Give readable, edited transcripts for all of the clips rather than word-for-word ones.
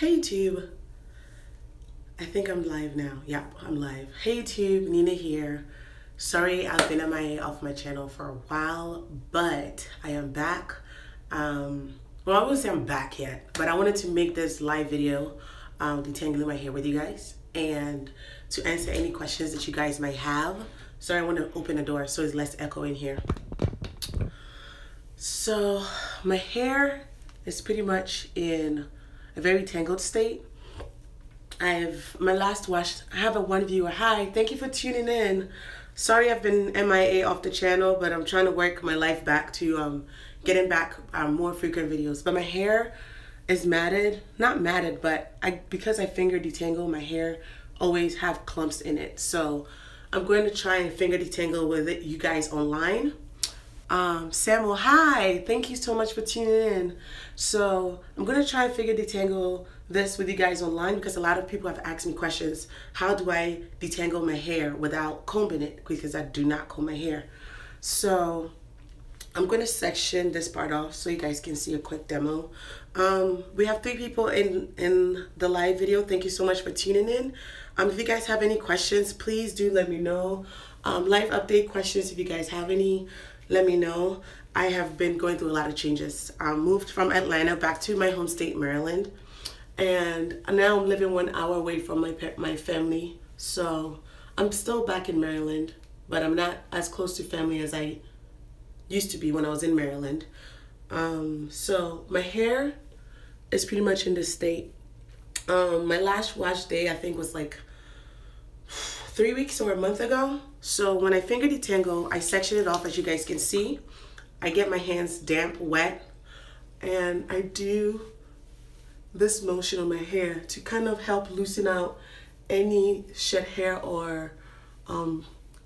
Hey YouTube, I think I'm live now. Yep, I'm live. Hey YouTube, Nina here. Sorry I've been off my channel for a while, but I am back. Well, I wouldn't say I'm back yet, but I wanted to make this live video, detangling my hair with you guys and to answer any questions that you guys might have. Sorry, I want to open the door so it's less echo in here. So my hair is pretty much in a very tangled state. My last wash, I have one viewer. Hi, thank you for tuning in. Sorry I've been MIA off the channel, but I'm trying to work my life back to getting back more frequent videos. But my hair is matted, not matted, but because I finger detangle, my hair always have clumps in it. So I'm going to try and finger detangle with you guys online. Samuel, hi, thank you so much for tuning in. So I'm going to try and figure detangle this with you guys online because a lot of people have asked me questions. How do I detangle my hair without combing it? Because I do not comb my hair. So I'm going to section this part off so you guys can see a quick demo. We have 3 people in the live video. Thank you so much for tuning in. If you guys have any questions, please do let me know. Live update questions, if you guys have any, let me know. I have been going through a lot of changes. I moved from Atlanta back to my home state, Maryland. And now I'm living 1 hour away from my family. So I'm still back in Maryland, but I'm not as close to family as I used to be when I was in Maryland. So my hair is pretty much in this state. My last wash day, I think, was like 3 weeks or a month ago. So when I finger detangle, I section it off, as you guys can see. I get my hands damp, wet, and I do this motion on my hair to kind of help loosen out any shed hair or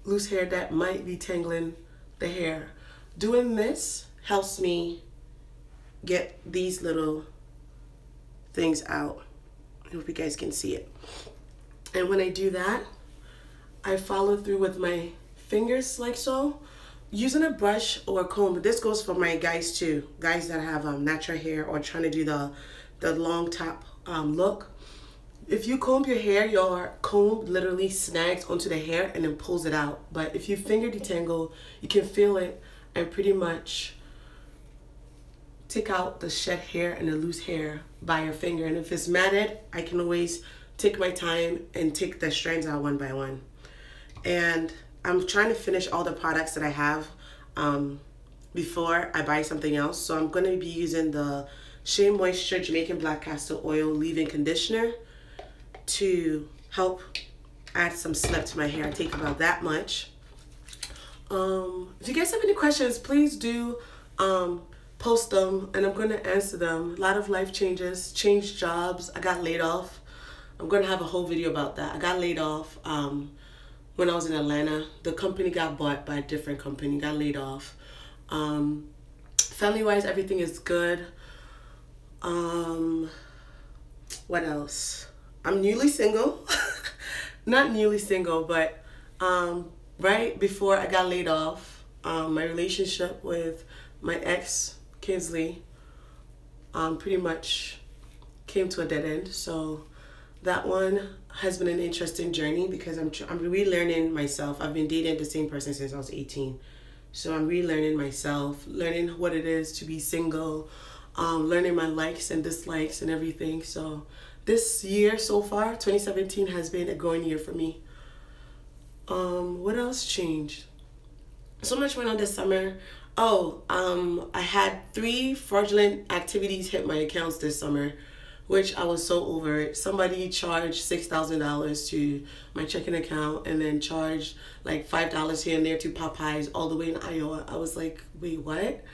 loose hair that might be tangling the hair. Doing this helps me get these little things out. I hope you guys can see it. And when I do that, I follow through with my fingers like so, using a brush or a comb. But this goes for my guys too, guys that have natural hair or trying to do the long top look. If you comb your hair, your comb literally snags onto the hair and then pulls it out. But if you finger detangle, you can feel it and pretty much take out the shed hair and the loose hair by your finger. And if it's matted, I can always take my time and take the strands out one by one. And I'm trying to finish all the products that I have before I buy something else. So I'm going to be using the Shea Moisture Jamaican Black Castor Oil Leave-In Conditioner to help add some slip to my hair. I take about that much. If you guys have any questions, please do post them and I'm going to answer them. A lot of life changes, changed jobs. I got laid off. I'm going to have a whole video about that. I got laid off when I was in Atlanta. The company got bought by a different company, got laid off. Family-wise, everything is good. What else? I'm newly single. Not newly single, but right before I got laid off, my relationship with my ex, Kinsley, pretty much came to a dead end. So that one has been an interesting journey because I'm relearning myself. I've been dating the same person since I was 18. So I'm relearning myself, learning what it is to be single, learning my likes and dislikes and everything. So this year so far, 2017, has been a growing year for me. What else changed? So much went on this summer. Oh, I had 3 fraudulent activities hit my accounts this summer, which I was so over it. Somebody charged $6,000 to my checking account and then charged like $5 here and there to Popeyes all the way in Iowa. I was like, wait, what?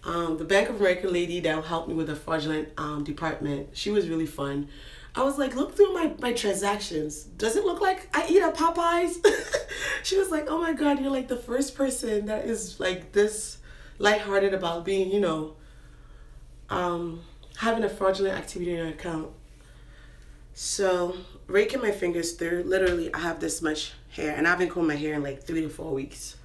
The Bank of America lady that helped me with the fraudulent department, she was really fun. I was like, look through my transactions. Does it look like I eat at Popeyes? She was like, oh my God, you're like the first person that is like this lighthearted about being, you know, having a fraudulent activity in your account. So raking my fingers through, literally I have this much hair and I've been combing my hair in like 3 to 4 weeks.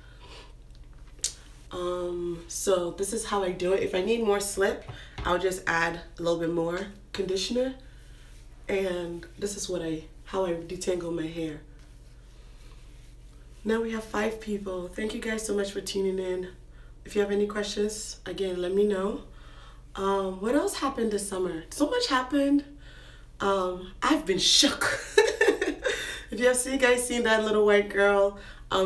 So this is how I do it. If I need more slip, I'll just add a little bit more conditioner and this is how I detangle my hair. Now we have 5 people. Thank you guys so much for tuning in. If you have any questions, again, let me know. What else happened this summer? So much happened. I've been shook. If you have guys seen that little white girl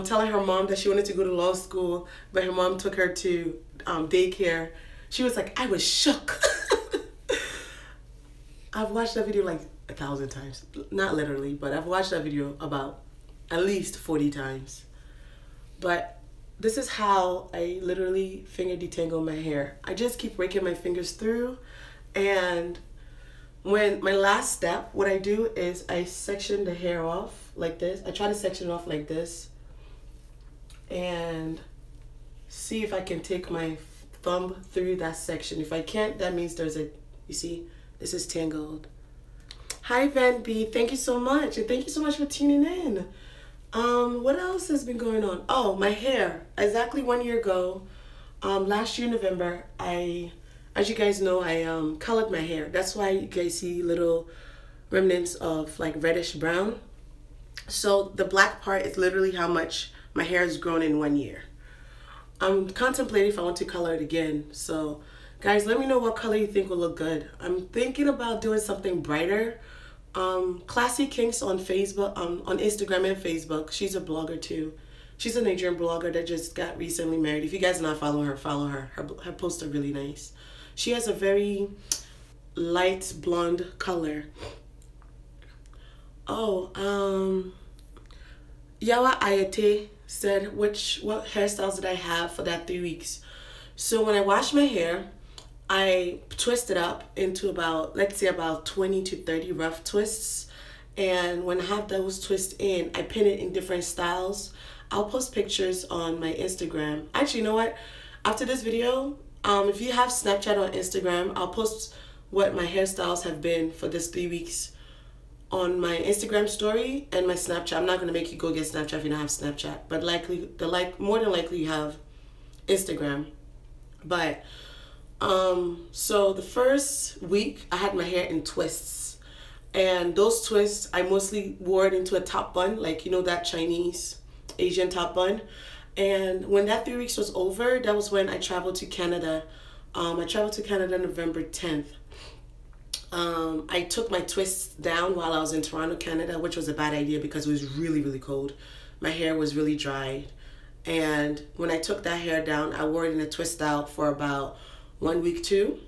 telling her mom that she wanted to go to law school, but her mom took her to daycare, she was like, I was shook. I've watched that video like 1,000 times. Not literally, but I've watched that video about at least 40 times. But this is how I literally finger detangle my hair. I just keep raking my fingers through, and when my last step, what I do is I section the hair off like this. I try to section it off like this and see if I can take my thumb through that section. If I can't, that means there's a, you see, this is tangled. Hi Van B, thank you so much, and thank you so much for tuning in. What else has been going on? Oh, my hair. Exactly 1 year ago, last year November, as you guys know, I colored my hair. That's why you guys see little remnants of like reddish brown. So the black part is literally how much my hair has grown in 1 year. I'm contemplating if I want to color it again. So guys, let me know what color you think will look good. I'm thinking about doing something brighter. Classy Kinks on Facebook, on Instagram and Facebook. She's a blogger too. She's a Nigerian blogger that just got recently married. If you guys are not following her, follow her. Her posts are really nice. She has a very light blonde color. Oh, Yawa Ayate said what hairstyles did I have for that 3 weeks. So when I wash my hair, I twist it up into about, let's say about 20 to 30 rough twists. And when I have those twists in, I pin it in different styles. I'll post pictures on my Instagram. Actually, you know what? After this video, if you have Snapchat or Instagram, I'll post what my hairstyles have been for this 3 weeks on my Instagram story and my Snapchat. I'm not going to make you go get Snapchat if you don't have Snapchat, but more than likely you have Instagram. But so the first week I had my hair in twists, and those twists I mostly wore it into a top bun, like, you know, that Chinese Asian top bun. And when that 3 weeks was over, that was when I traveled to Canada. I traveled to Canada November 10th. I took my twists down while I was in Toronto, Canada, which was a bad idea because it was really, really cold. My hair was really dry. And when I took that hair down, I wore it in a twist out for about 1 week too.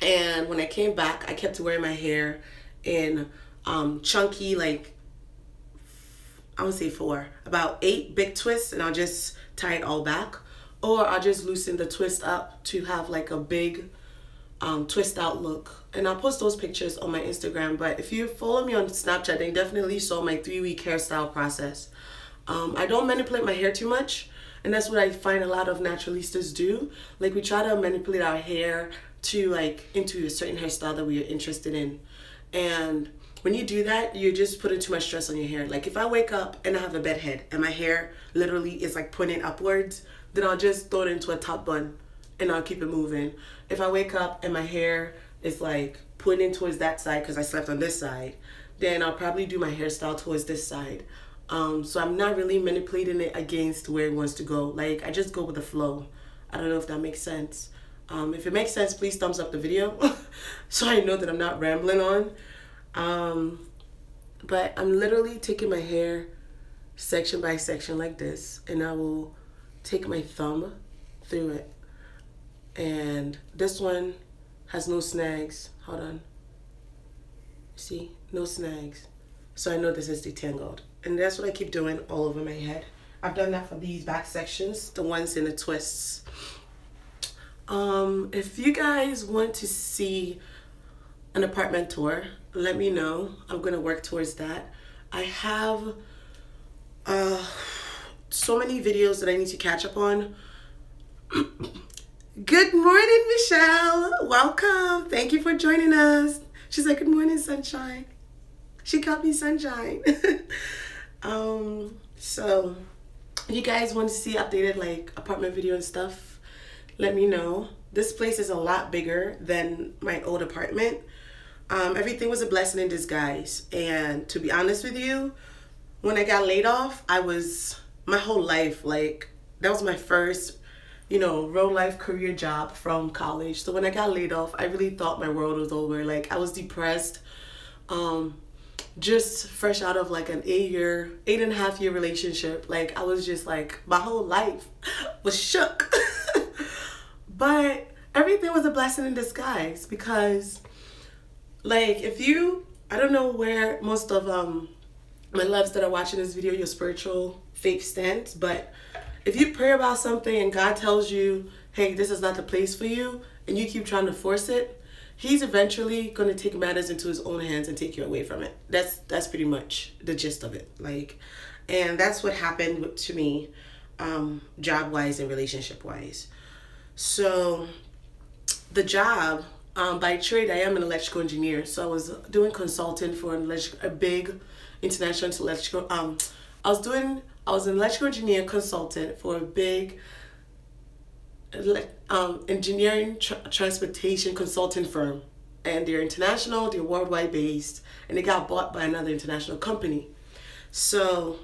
And when I came back, I kept wearing my hair in chunky, like, I would say about 8 big twists, and I'll just tie it all back. Or I'll just loosen the twist up to have like a big twist out look. And I'll post those pictures on my Instagram. But if you follow me on Snapchat, then you definitely saw my 3 week hairstyle process. I don't manipulate my hair too much, and that's what I find a lot of naturalistas do. Like, we try to manipulate our hair to like into a certain hairstyle that we are interested in. And when you do that, you just put too much stress on your hair. Like, if I wake up and I have a bed head and my hair literally is like pointing upwards, then I'll just throw it into a top bun and I'll keep it moving. If I wake up and my hair is like pointing towards that side because I slept on this side, then I'll probably do my hairstyle towards this side. So I'm not really manipulating it against where it wants to go. Like, I just go with the flow. I don't know if that makes sense. If it makes sense, please thumbs up the video so I know that I'm not rambling on. But I'm literally taking my hair section by section like this, and I will take my thumb through it. And this one has no snags. Hold on. See? No snags. So I know this is detangled. And that's what I keep doing all over my head. I've done that for these back sections, the ones in the twists. If you guys want to see an apartment tour, let me know. I'm gonna work towards that. I have so many videos that I need to catch up on. Good morning, Michelle. Welcome. Thank you for joining us. She's like, good morning, sunshine. She called me sunshine. So if you guys want to see updated like apartment video and stuff, let me know. This place is a lot bigger than my old apartment. Everything was a blessing in disguise. And to be honest with you, when I got laid off, my whole life, like, that was my first, real life career job from college. So when I got laid off, I really thought my world was over. Like, I was depressed. Just fresh out of like an 8.5 year relationship. Like, I was just like, my whole life was shook. But everything was a blessing in disguise, because like, I don't know where most of my loves that are watching this video, your spiritual faith stands, but if you pray about something and God tells you, hey, this is not the place for you, and you keep trying to force it, he's eventually going to take matters into his own hands and take you away from it. That's pretty much the gist of it. Like, and that's what happened to me, job-wise and relationship-wise. So the job, by trade, I am an electrical engineer. So I was doing consulting for a big international electrical. I was an electrical engineer consultant for a big engineering transportation consulting firm, and they're international, they're worldwide based, and they got bought by another international company. So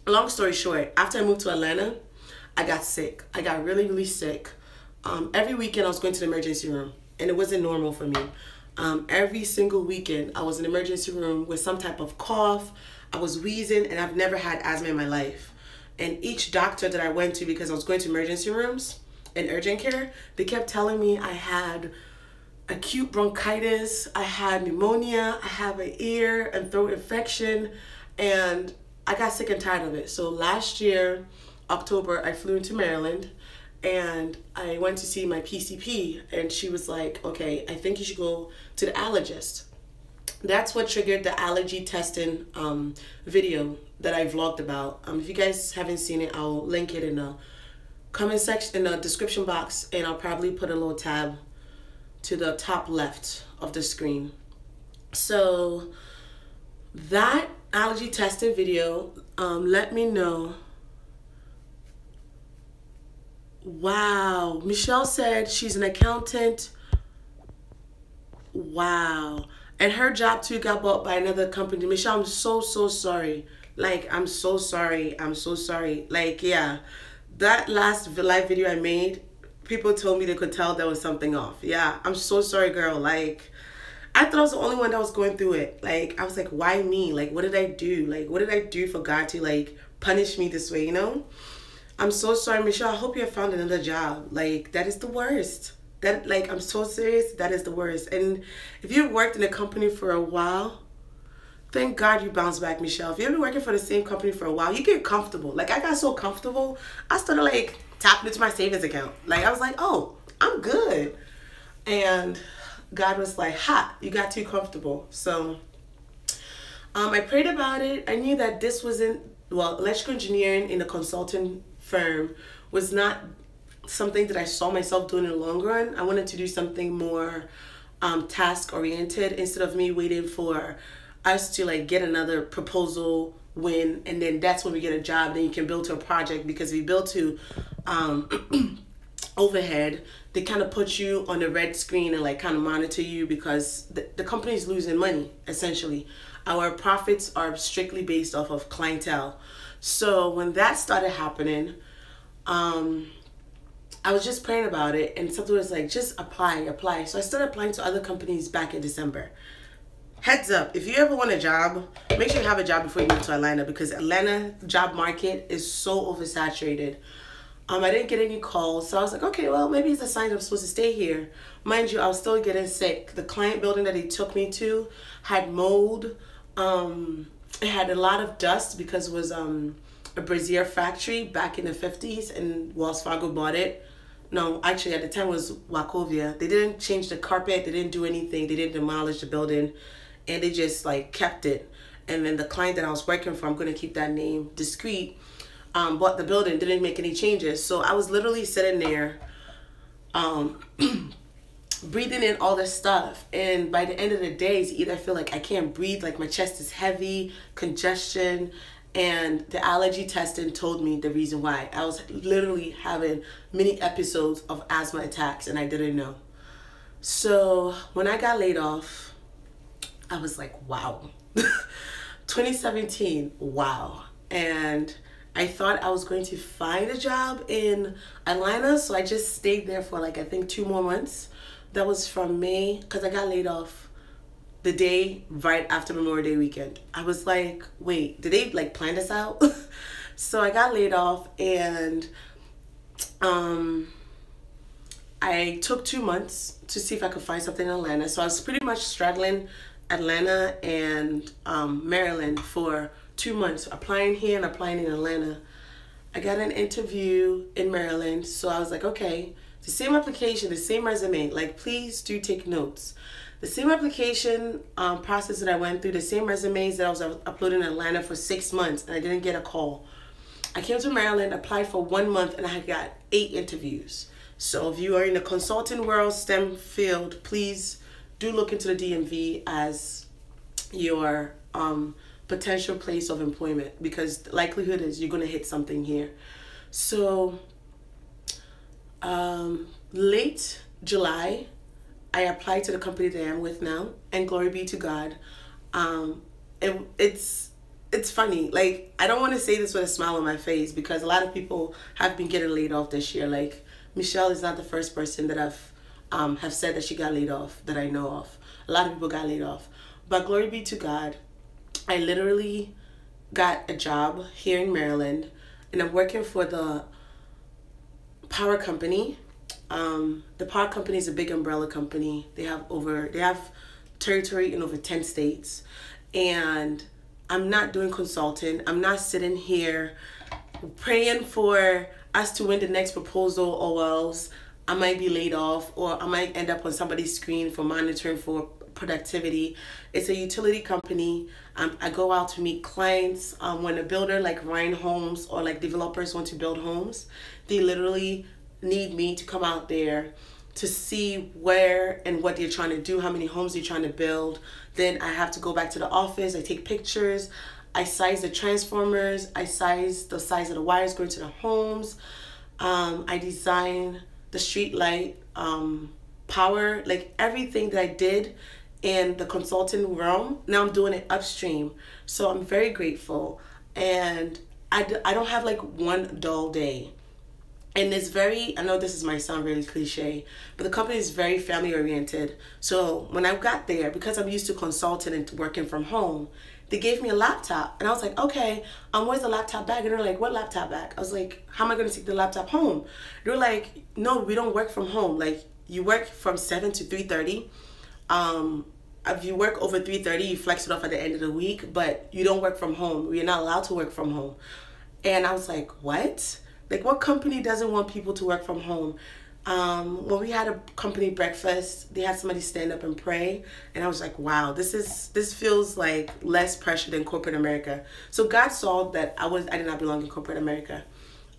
long story short, after I moved to Atlanta, I got sick. I got really, really sick. Every weekend I was going to the emergency room, and it wasn't normal for me. Every single weekend I was in the emergency room with some type of cough. I was wheezing, and I've never had asthma in my life. And each doctor that I went to, because I was going to emergency rooms and urgent care, they kept telling me I had acute bronchitis, I had pneumonia, I have an ear and throat infection, and I got sick and tired of it. So last year, October, I flew into Maryland, and I went to see my PCP, and she was like, okay, I think you should go to the allergist. That's what triggered the allergy testing video that I vlogged about. If you guys haven't seen it, I'll link it in the comment section, in the description box, and I'll probably put a little tab to the top left of the screen. So that allergy testing video let me know. Wow, Michelle said she's an accountant. Wow. And her job too got bought by another company. Michelle, I'm so sorry. Like, I'm so sorry. Like, yeah, that last live video I made, people told me they could tell there was something off. Yeah, I'm so sorry, girl. Like, I thought I was the only one that was going through it. Like, I was like, why me? Like, what did I do? Like, what did I do for God to, like, punish me this way, I'm so sorry, Michelle. I hope you have found another job. Like, that is the worst. Like, I'm so serious. That is the worst. And if you've worked in a company for a while, thank God you bounced back, Michelle. If you've been working for the same company for a while, you get comfortable. Like, I got so comfortable, I started, like, tapping into my savings account. Like, I was like, oh, I'm good. And God was like, ha, you got too comfortable. So I prayed about it. I knew that this wasn't, electrical engineering in a consulting firm was not something that I saw myself doing in the long run. I wanted to do something more task oriented, instead of me waiting for us to, like, get another proposal win, and then that's when we get a job, then you can build to a project. Because if you build to overhead, they kind of put you on the red screen and, like, kind of monitor you, because the company is losing money, essentially. Our profits are strictly based off of clientele. So when that started happening, I was just praying about it, and something was like, just apply. So I started applying to other companies back in December. Heads up, if you ever want a job, make sure you have a job before you move to Atlanta, because Atlanta job market is so oversaturated. I didn't get any calls, so I was like, okay, well, maybe it's a sign I'm supposed to stay here. Mind you, I was still getting sick. The client building that they took me to had mold. It had a lot of dust, because it was a brazier factory back in the 50s, and Wells Fargo bought it. No, actually at the time it was Wachovia. They didn't change the carpet, they didn't do anything, they didn't demolish the building, and they just, like, kept it. And then the client that I was working for, I'm going to keep that name discreet, bought the building, didn't make any changes. So I was literally sitting there breathing in all this stuff, and by the end of the day, it's either I feel like I can't breathe, like my chest is heavy, congestion, and the allergy testing told me the reason why. I was literally having many episodes of asthma attacks, and I didn't know. So when I got laid off, I was like, wow. 2017, wow. And I thought I was going to find a job in Atlanta, so I just stayed there for like I think 2 more months. That was from May, because I got laid off the day right after Memorial Day weekend. I was like, wait, did they like plan this out? So I got laid off, and I took 2 months to see if I could find something in Atlanta. So I was pretty much straddling Atlanta and Maryland for 2 months, applying here and applying in Atlanta. I got an interview in Maryland, so I was like, okay, the same application, the same resume, like please do take notes. The same application process that I went through, the same resumes that I was uploading in Atlanta for 6 months, and I didn't get a call. I came to Maryland, applied for 1 month, and I got 8 interviews. So if you are in the consulting world, STEM field, please do look into the DMV as your potential place of employment, because the likelihood is you're going to hit something here. So late July, I applied to the company that I'm with now, and glory be to God. It's funny. Like, I don't want to say this with a smile on my face, because a lot of people have been getting laid off this year. Like, Michelle is not the first person that have said that she got laid off that I know of. A lot of people got laid off. But glory be to God, I literally got a job here in Maryland, and I'm working for the power company. The power company is a big umbrella company. They have territory in over 10 states, and I'm not doing consulting. I'm not sitting here praying for us to win the next proposal, or else I might be laid off, or I might end up on somebody's screen for monitoring for productivity. It's a utility company. I go out to meet clients. When a builder like Ryan Homes or like developers want to build homes, they literally need me to come out there to see where and what they're trying to do, how many homes they're trying to build. Then I have to go back to the office. I take pictures. I size the transformers. I size the size of the wires going to the homes. I design the street light, power, like everything that I did in the consulting realm. Now I'm doing it upstream. So I'm very grateful. And I don't have like one dull day. And it's very, I know this might sound really cliche, but the company is very family oriented. So when I got there, because I'm used to consulting and working from home, they gave me a laptop. And I was like, okay, where's the laptop bag? And they're like, what laptop bag? I was like, how am I going to take the laptop home? They were like, no, we don't work from home. Like, you work from 7 to 3:30. If you work over 3:30, you flex it off at the end of the week, but you don't work from home. You're not allowed to work from home. And I was like, what? Like, what company doesn't want people to work from home? When we had a company breakfast, they had somebody stand up and pray, and I was like, wow, this feels like less pressure than corporate America. So God saw that I did not belong in corporate America.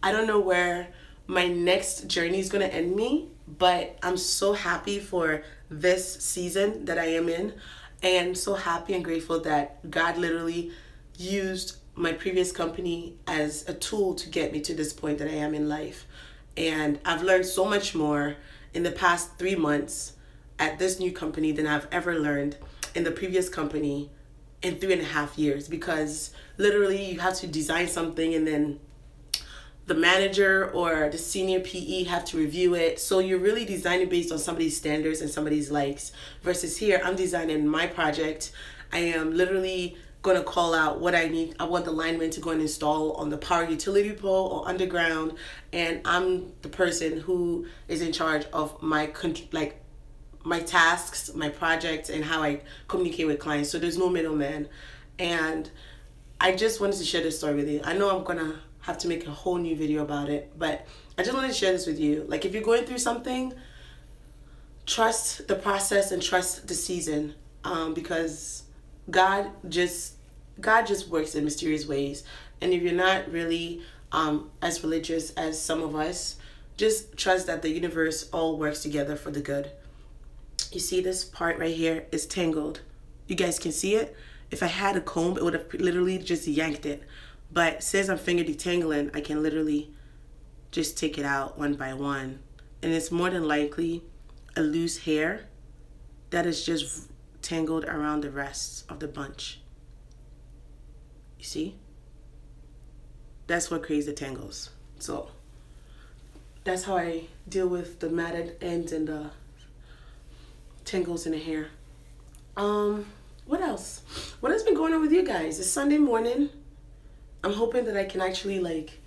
I don't know where my next journey is going to end me, but I'm so happy for this season that I am in, and so happy and grateful that God literally used my previous company as a tool to get me to this point that I am in life. And I've learned so much more in the past 3 months at this new company than I've ever learned in the previous company in 3.5 years, because literally you have to design something and then the manager or the senior PE have to review it. So you're really designing based on somebody's standards and somebody's likes, versus here I'm designing my project. I am literally going to call out what I need. I want the lineman to go and install on the power utility pole or underground, and I'm the person who is in charge of my tasks, my projects, and how I communicate with clients. So there's no middleman. And I just wanted to share this story with you. I know I'm gonna have to make a whole new video about it, but I just wanted to share this with you. Like, if you're going through something, trust the process and trust the season, because God just works in mysterious ways. And if you're not really as religious as some of us, just trust that the universe all works together for the good. You see this part right here is tangled. You guys can see it. If I had a comb, it would have literally just yanked it. But since I'm finger detangling, I can literally just take it out one by one. And it's more than likely a loose hair that is just tangled around the rest of the bunch. You see? That's what creates the tangles. So that's how I deal with the matted ends and the tangles in the hair. What else? What has been going on with you guys? It's Sunday morning. I'm hoping that I can actually like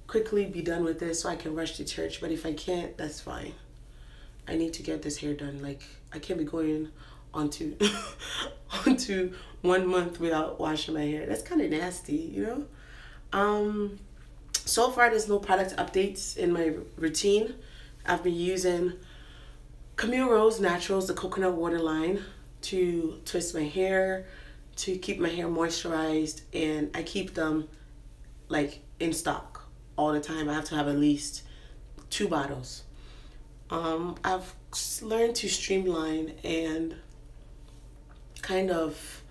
quickly be done with this so I can rush to church. But if I can't, that's fine. I need to get this hair done. Like, I can't be going onto onto 1 month without washing my hair. That's kind of nasty, you know? So far, there's no product updates in my routine. I've been using Camille Rose Naturals, the coconut water line, to twist my hair, to keep my hair moisturized, and I keep them like in stock all the time. I have to have at least 2 bottles. I've learned to streamline and I've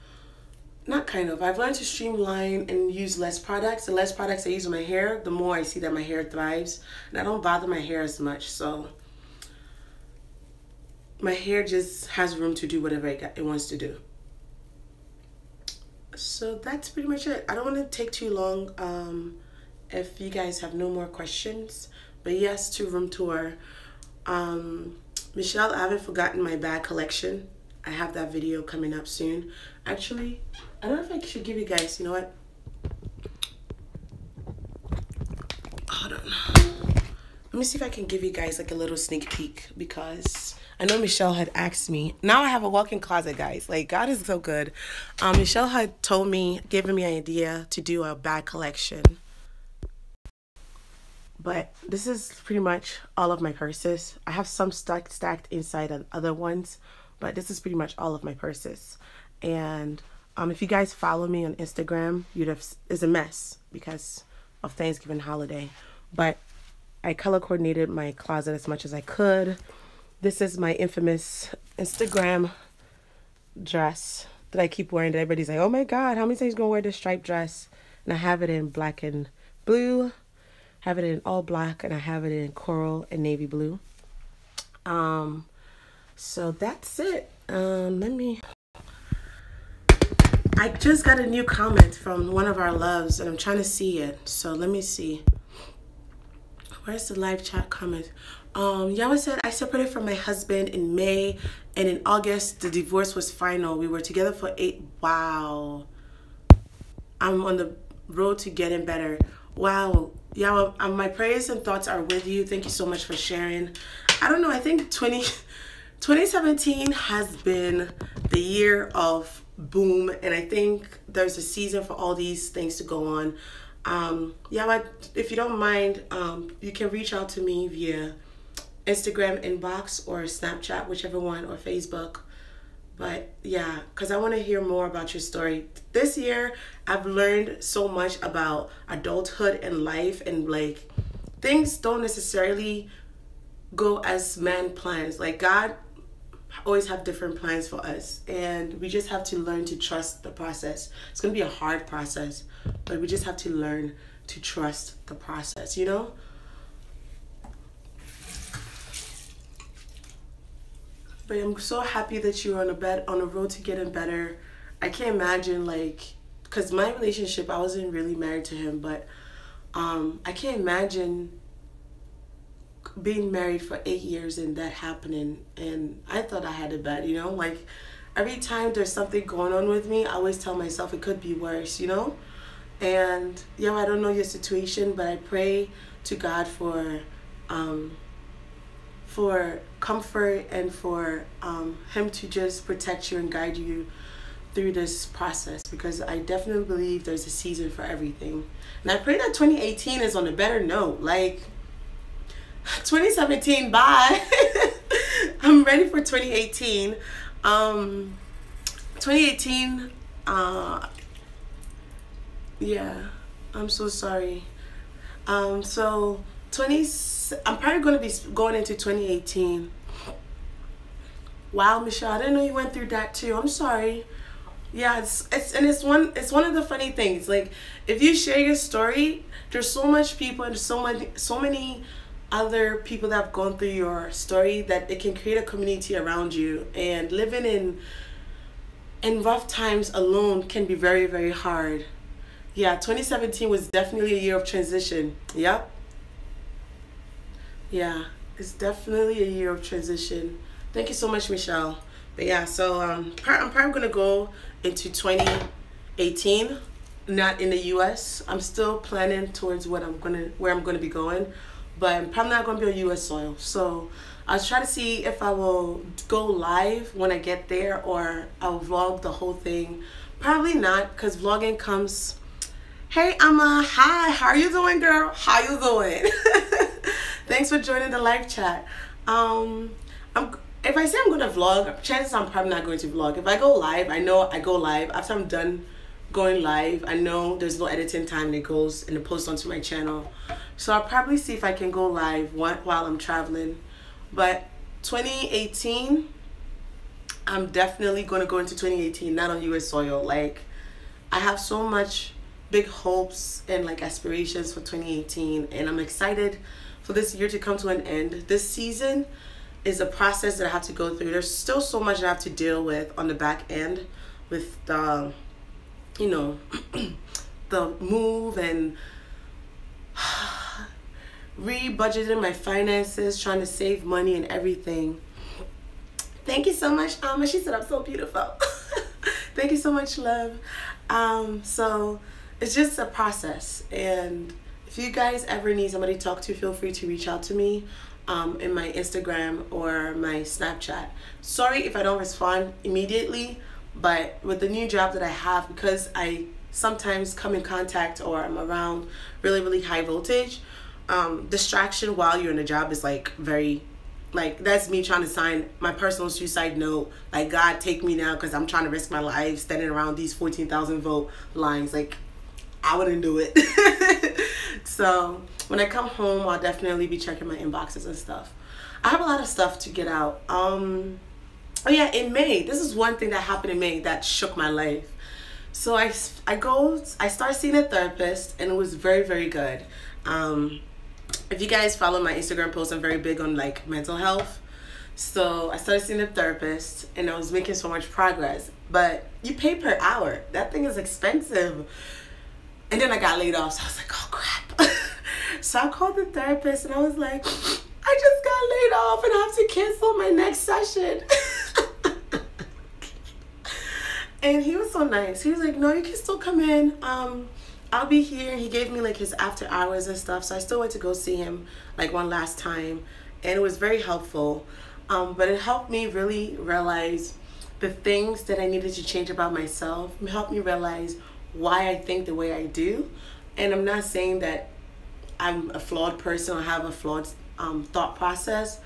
learned to streamline and use less products. The less products I use on my hair, the more I see that my hair thrives. And I don't bother my hair as much. So my hair just has room to do whatever it wants to do. So that's pretty much it. I don't want to take too long if you guys have no more questions. But yes, to room tour. Michelle, I haven't forgotten my bag collection. I have that video coming up soon. Actually, I don't know if I should give you guys, you know what? Hold on. Let me see if I can give you guys like a little sneak peek, because I know Michelle had asked me. Now I have a walk-in closet, guys. Like, God is so good. Michelle had told me, given me an idea to do a bag collection. But this is pretty much all of my purses. I have some stacked inside of other ones, but this is pretty much all of my purses. And if you guys follow me on Instagram, it's a mess because of Thanksgiving holiday. But I color coordinated my closet as much as I could. This is my infamous Instagram dress that I keep wearing. That everybody's like, oh my God, how many times are you gonna wear this striped dress? And I have it in black and blue. Have it in all black, and I have it in coral and navy blue. So that's it. I just got a new comment from one of our loves, and I'm trying to see it. So let me see. Where's the live chat comment? Yawa said, I separated from my husband in May, and in August, the divorce was final. We were together for 8. Wow. I'm on the road to getting better. Wow. Yeah, my prayers and thoughts are with you. Thank you so much for sharing. I don't know. I think 2017 has been the year of boom. And I think there's a season for all these things to go on. Yeah, if you don't mind, you can reach out to me via Instagram inbox or Snapchat, whichever one, or Facebook. But yeah, because I want to hear more about your story. This year, I've learned so much about adulthood and life, and like things don't necessarily go as man plans. Like God always have different plans for us, and we just have to learn to trust the process. It's going to be a hard process, but we just have to learn to trust the process, you know? But I'm so happy that you're on a road to getting better. I can't imagine, like, because my relationship, I wasn't really married to him, but I can't imagine being married for 8 years and that happening. And I thought I had it bad, you know? Like, every time there's something going on with me, I always tell myself it could be worse, you know? And yeah, I don't know your situation, but I pray to God for comfort and for him to just protect you and guide you through this process, because I definitely believe there's a season for everything. And I pray that 2018 is on a better note. Like 2017, bye. I'm ready for 2018. 2018, yeah, I'm so sorry. So I'm probably going to be going into 2018. Wow, Michelle, I didn't know you went through that too. I'm sorry. Yeah, it's one of the funny things. Like, if you share your story, there's so much people and so many other people that have gone through your story, that it can create a community around you. And living in rough times alone can be very, very hard. Yeah, 2017 was definitely a year of transition. Yep. Yeah, it's definitely a year of transition. Thank you so much, Michelle. But yeah, so I'm probably gonna go into 2018, not in the US. I'm still planning towards where I'm gonna be going, but I'm probably not gonna be on US soil. So I'll try to see if I will go live when I get there, or I'll vlog the whole thing. Probably not, because vlogging comes, hey Emma, hi, how are you doing, girl? How you doing? Thanks for joining the live chat. If I say I'm gonna vlog, chances I'm probably not going to vlog. If I go live, I know I go live. After I'm done going live, I know there's no editing time that goes and it posts onto my channel. So I'll probably see if I can go live while I'm traveling. But 2018, I'm definitely gonna go into 2018, not on US soil. Like, I have so much big hopes and like aspirations for 2018, and I'm excited for this year to come to an end. This season is a process that I have to go through. There's still so much that I have to deal with on the back end with the, you know, the move and re-budgeting my finances, trying to save money and everything. Thank you so much, Amma. She said I'm so beautiful. Thank you so much, love. So it's just a process, and if you guys ever need somebody to talk to, feel free to reach out to me in my Instagram or my Snapchat. Sorry if I don't respond immediately, but with the new job that I have, because I sometimes come in contact or I'm around really, really high voltage, distraction while you're in a job is like very, like, that's me trying to sign my personal suicide note, like, God take me now because I'm trying to risk my life standing around these 14,000 vote lines. Like, I wouldn't do it. So when I come home, I'll definitely be checking my inboxes and stuff. I have a lot of stuff to get out. Oh yeah, in May, this is one thing that happened in May that shook my life. So I start seeing a therapist, and it was very, very good. If you guys follow my Instagram posts, I'm very big on like mental health. So I started seeing a therapist, and I was making so much progress. But you pay per hour. That thing is expensive. And then I got laid off, so I was like, oh crap. So I called the therapist, and I was like, I just got laid off and I have to cancel my next session. And he was so nice. He was like, no, you can still come in. I'll be here. He gave me like his after hours and stuff. So I still went to go see him like one last time. And it was very helpful. But it helped me really realize the things that I needed to change about myself. It helped me realize why I think the way I do. And I'm not saying that I'm a flawed person or have a flawed thought process,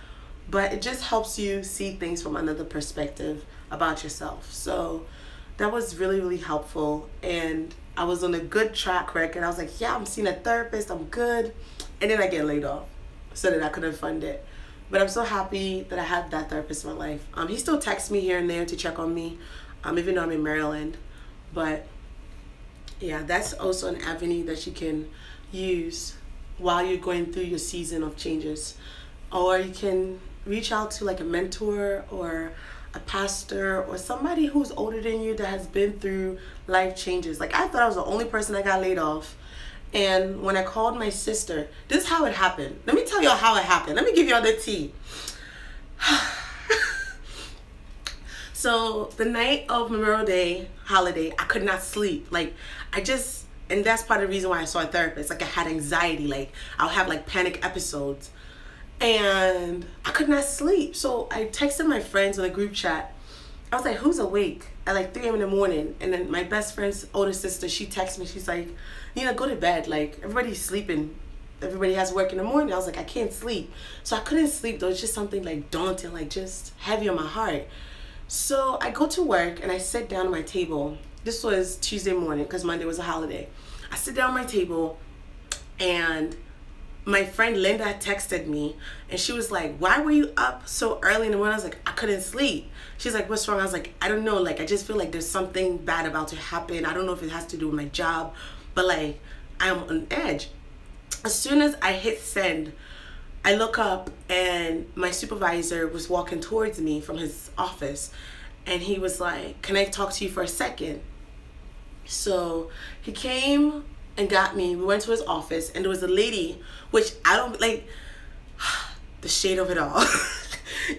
but it just helps you see things from another perspective about yourself. So that was really, really helpful. And I was on a good track record. I was like, yeah, I'm seeing a therapist, I'm good. And then I get laid off so that I couldn't fund it. But I'm so happy that I had that therapist in my life. He still texts me here and there to check on me, even though I'm in Maryland. But yeah, that's also an avenue that you can use while you're going through your season of changes. Or you can reach out to like a mentor or a pastor or somebody who's older than you that has been through life changes. Like, I thought I was the only person that got laid off. And when I called my sister, this is how it happened. Let me tell y'all how it happened. Let me give y'all the tea. So the night of Memorial Day holiday, I could not sleep. Like, and that's part of the reason why I saw a therapist. Like, I had anxiety. Like, I'll have like panic episodes. And I could not sleep. So I texted my friends in a group chat. I was like, who's awake at like 3 a.m. in the morning? And then my best friend's older sister, she texted me. She's like, Nina, go to bed. Like, everybody's sleeping. Everybody has work in the morning. I was like, I can't sleep. So I couldn't sleep. There was just something like daunting, like just heavy on my heart. So I go to work and I sit down at my table. This was Tuesday morning because Monday was a holiday. I sit down at my table, and my friend Linda texted me, and she was like, why were you up so early in the morning? I was like, I couldn't sleep. She's like, what's wrong? I was like, I don't know. Like, I just feel like there's something bad about to happen. I don't know if it has to do with my job, but like, I'm on edge. As soon as I hit send, I look up and my supervisor was walking towards me from his office, and he was like, "Can I talk to you for a second?" So he came and got me. We went to his office, and there was a lady, which I don't like, the shade of it all.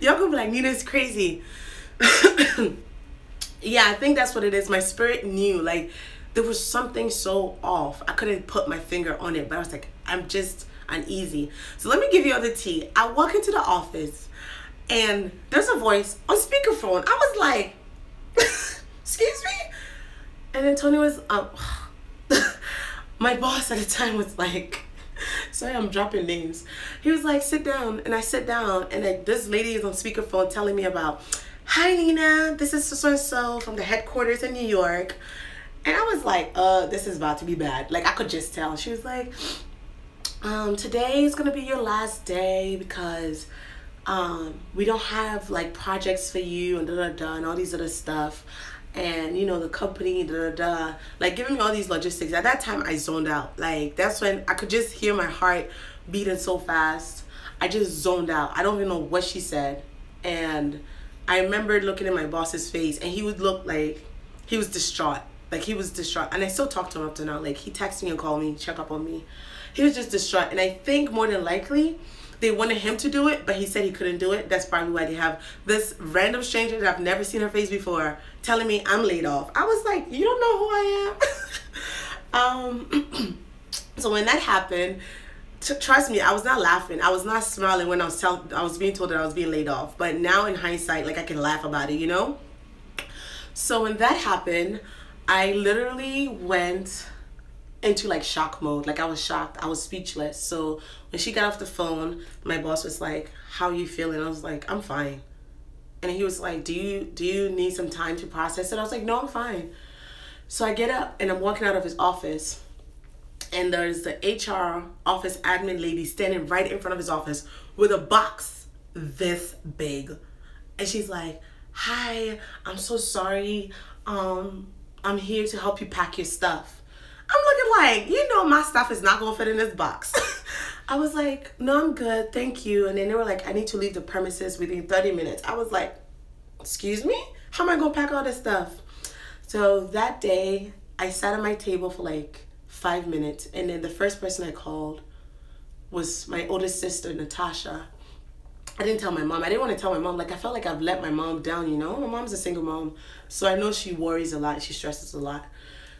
Y'all gonna be like, Nina's crazy. Yeah, I think that's what it is. My spirit knew, like, there was something so off. I couldn't put my finger on it, but I was like, I'm just uneasy. So let me give you all the tea. I walk into the office, and there's a voice on speakerphone. I was like, excuse me? And then Tony was, my boss at the time was like, sorry, I'm dropping names. He was like, sit down. And I sit down, and then this lady is on speakerphone telling me about, "Hi, Nina, this is so-and-so from the headquarters in New York." And I was like, this is about to be bad. Like, I could just tell. She was like, today is going to be your last day because we don't have, like, projects for you and da-da-da and all these other stuff. And, you know, the company, da-da-da. Like, giving me all these logistics. At that time, I zoned out. Like, that's when I could just hear my heart beating so fast. I just zoned out. I don't even know what she said. And I remember looking at my boss's face, and he would look like he was distraught. Like, he was distraught. And I still talk to him up to now. Like, he texts me and call me, check up on me. He was just distraught. And I think more than likely, they wanted him to do it, but he said he couldn't do it. That's probably why they have this random stranger that I've never seen her face before telling me I'm laid off. I was like, you don't know who I am? So when that happened, trust me, I was not laughing. I was not smiling when I was being told that I was being laid off. But now in hindsight, like, I can laugh about it, you know? So when that happened, I literally went into, like, shock mode. Like, I was shocked. I was speechless. So when she got off the phone, my boss was like, "How are you feeling?" I was like, "I'm fine." And he was like, do you need some time to process it?" I was like, "No, I'm fine." So I get up and I'm walking out of his office, and there's the HR office admin lady standing right in front of his office with a box this big. And she's like, "Hi, I'm so sorry. I'm here to help you pack your stuff." I'm looking like, you know, my stuff is not gonna fit in this box. I was like, "No, I'm good, thank you." And then they were like, "I need to leave the premises within 30 minutes. I was like, "Excuse me? How am I gonna pack all this stuff?" So that day, I sat at my table for like 5 minutes, and then the first person I called was my oldest sister, Natasha. I didn't tell my mom. I didn't want to tell my mom. Like, I felt like I've let my mom down, you know? My mom's a single mom, so I know she worries a lot. She stresses a lot.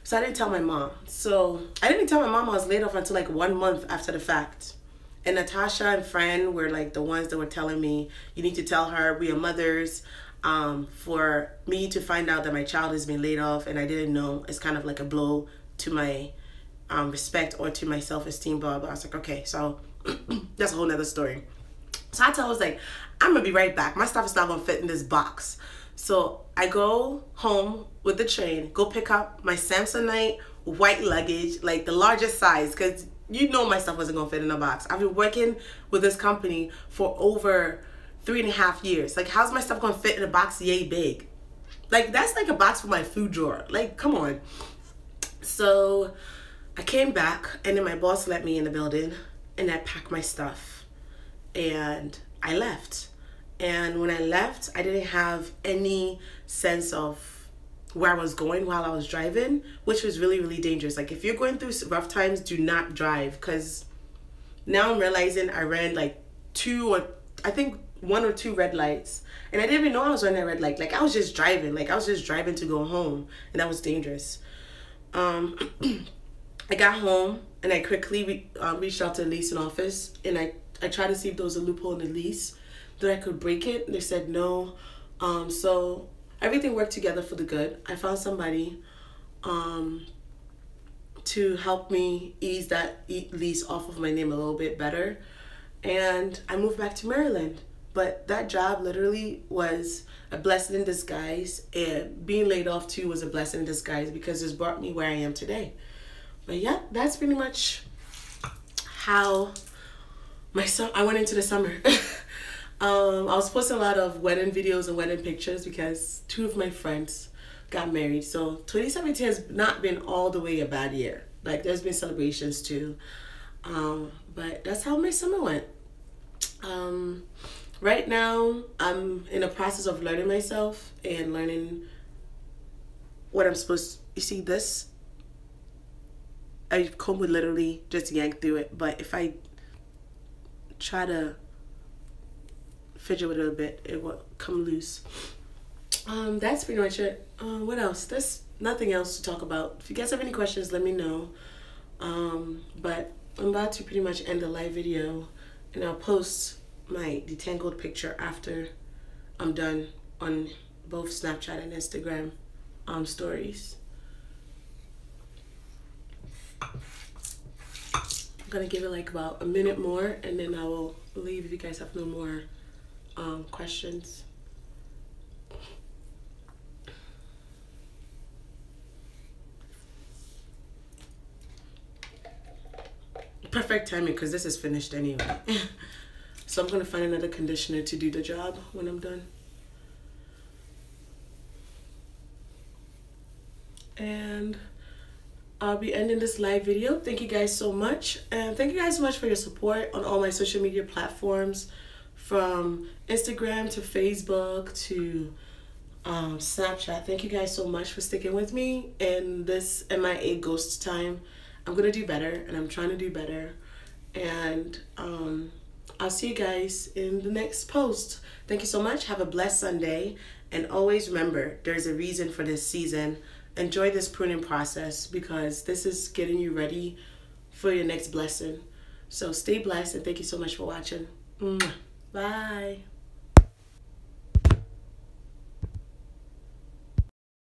So I didn't tell my mom. So I didn't tell my mom I was laid off until like 1 month after the fact. And Natasha and Fran were like the ones that were telling me, "You need to tell her we are mothers." For me to find out that my child has been laid off and I didn't know, it's kind of like a blow to my respect or to my self-esteem, blah, blah. I was like, okay, so that's a whole nother story. So I was like, "I'm gonna be right back. My stuff is not gonna fit in this box." So I go home with the train, go pick up my Samsonite white luggage, like the largest size, because you know my stuff wasn't gonna fit in a box. I've been working with this company for over 3.5 years. Like, how's my stuff gonna fit in a box yay big? Like, that's like a box for my food drawer. Like, come on. So I came back, and then my boss let me in the building, and I packed my stuff, and I left. And when I left, I didn't have any sense of where I was going while I was driving, which was really, really dangerous. Like, if you're going through rough times, do not drive, because now I'm realizing I ran like 1 or 2 red lights, and I didn't even know I was running a red light. Like, I was just driving. Like, I was just driving to go home, and that was dangerous. I got home, and I quickly reached out to the leasing office, and I tried to see if there was a loophole in the lease that I could break it. They said no. So everything worked together for the good. I found somebody to help me ease that lease off of my name a little bit better, and I moved back to Maryland. But that job literally was a blessing in disguise, and being laid off too was a blessing in disguise, because it's brought me where I am today. But yeah, that's pretty much how I went into the summer. I was posting a lot of wedding videos and wedding pictures because 2 of my friends got married. So 2017 has not been all the way a bad year. Like, there's been celebrations too. But that's how my summer went. Right now, I'm in a process of learning myself and learning what I'm supposed to, you see this? I comb would literally just yank through it, but if I try to fidget with it a bit, it will come loose. That's pretty much it. What else? There's nothing else to talk about. If you guys have any questions, let me know. But I'm about to pretty much end the live video, and I'll post my detangled picture after I'm done on both Snapchat and Instagram stories. I'm gonna give it like about a minute more, and then I will leave if you guys have no more questions. Perfect timing because this is finished anyway. So I'm gonna find another conditioner to do the job when I'm done. And I'll be ending this live video. Thank you guys so much. And thank you guys so much for your support on all my social media platforms, from Instagram to Facebook to Snapchat. Thank you guys so much for sticking with me in this MIA ghost time. I'm gonna do better, and I'm trying to do better. And I'll see you guys in the next post. Thank you so much. Have a blessed Sunday. And always remember, there's a reason for this season. Enjoy this pruning process because this is getting you ready for your next blessing. So stay blessed, and thank you so much for watching. Bye.